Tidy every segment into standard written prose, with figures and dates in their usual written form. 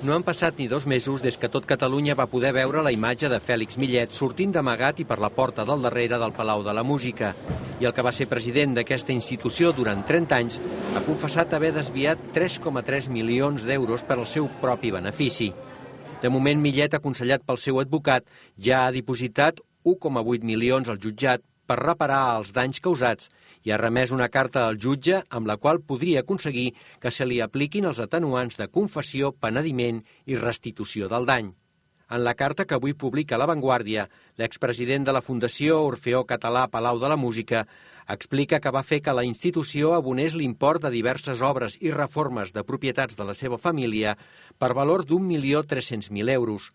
No han passat ni 2 mesos des que tot Catalunya va poder veure la imatge de Fèlix Millet sortint d'amagat i per la porta del darrere del Palau de la Música. I el que va ser president d'aquesta institució durant 30 anys ha confessat haver desviat 3,3 milions d'euros per al seu propi benefici. De moment, Millet, aconsellat pel seu advocat, ja ha dipositat 1,8 milions al jutjat per reparar els danys causats i ha remès una carta al jutge amb la qual podria aconseguir que se li apliquin els atenuants de confessió, penediment i restitució del dany. En la carta que avui publica La Vanguardia, l'expresident de la Fundació Orfeó Català Palau de la Música explica que va fer que la institució abonés l'import de diverses obres i reformes de propietats de la seva família per valor d'1.300.000 euros.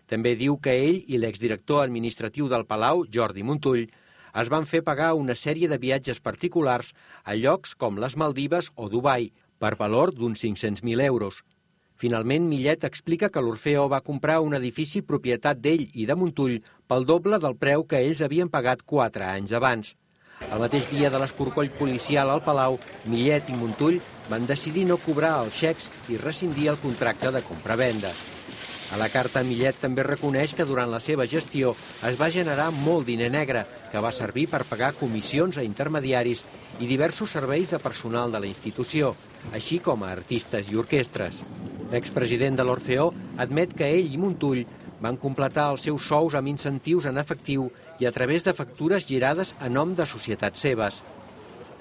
També diu que ell i l'exdirector administratiu del Palau, Jordi Montull, es van fer pagar una sèrie de viatges particulars a llocs com les Maldives o Dubai, per valor d'uns 500.000 euros. Finalment, Millet explica que l'Orfeó va comprar un edifici propietat d'ell i de Montull pel doble del preu que ells havien pagat 4 anys abans. El mateix dia de l'escorcoll policial al Palau, Millet i Montull van decidir no cobrar els xecs i rescindir el contracte de compra-venda. A la carta, Millet també reconeix que durant la seva gestió es va generar molt diner negre, que va servir per pagar comissions a intermediaris i diversos serveis de personal de la institució, així com a artistes i orquestres. L'expresident de l'Orfeó admet que ell i Montull van completar els seus sous amb incentius en efectiu i a través de factures girades a nom de societats seves.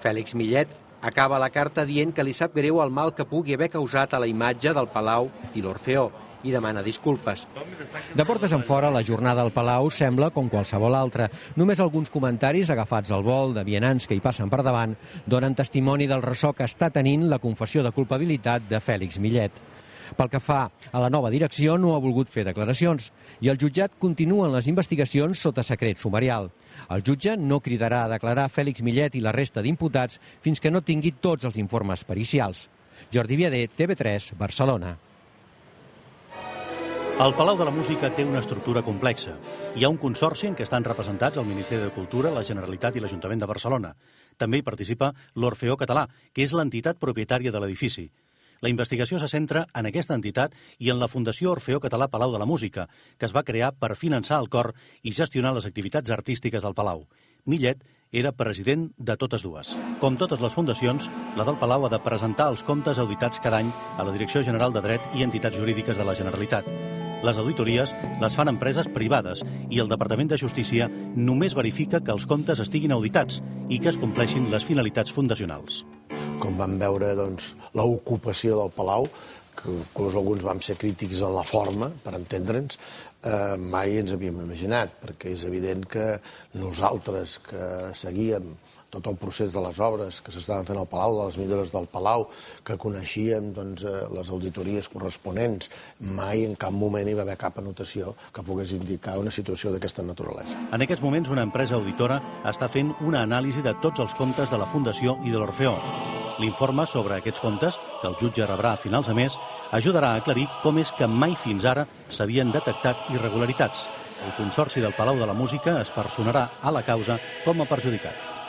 Fèlix Millet acaba la carta dient que li sap greu el mal que pugui haver causat a la imatge del Palau i l'Orfeó, i demana disculpes. De portes enfora, la jornada al Palau sembla com qualsevol altra. Només alguns comentaris agafats al vol de vianants que hi passen per davant donen testimoni del ressò que està tenint la confessió de culpabilitat de Fèlix Millet. Pel que fa a la nova direcció, no ha volgut fer declaracions i el jutjat continuen les investigacions sota secret sumarial. El jutge no cridarà a declarar Fèlix Millet i la resta d'imputats fins que no tingui tots els informes pericials. Jordi Viader, TV3, Barcelona. El Palau de la Música té una estructura complexa. Hi ha un consorci en què estan representats el Ministeri de Cultura, la Generalitat i l'Ajuntament de Barcelona. També hi participa l'Orfeó Català, que és l'entitat propietària de l'edifici. La investigació se centra en aquesta entitat i en la Fundació Orfeó Català Palau de la Música, que es va crear per finançar el cor i gestionar les activitats artístiques del Palau. Millet era president de totes dues. Com totes les fundacions, la del Palau ha de presentar els comptes auditats cada any a la Direcció General de Dret i Entitats Jurídiques de la Generalitat. Les auditories les fan empreses privades i el Departament de Justícia només verifica que els comptes estiguin auditats i que es compleixin les finalitats fundacionals. Com vam veure l'ocupació del Palau, que inclús alguns vam ser crítics en la forma, per entendre'ns, mai ens havíem imaginat, perquè és evident que nosaltres que seguíem tot el procés de les obres que s'estaven fent al Palau, de les millores del Palau, que coneixíem les auditories corresponents, mai en cap moment hi va haver cap anotació que pogués indicar una situació d'aquesta naturalesa. En aquests moments, una empresa auditora està fent una anàlisi de tots els comptes de la Fundació i de l'Orfeó. L'informe sobre aquests comptes, que el jutge rebrà a finals de mes, ajudarà a aclarir com és que mai fins ara s'havien detectat irregularitats. El Consorci del Palau de la Música es personarà a la causa com a perjudicat.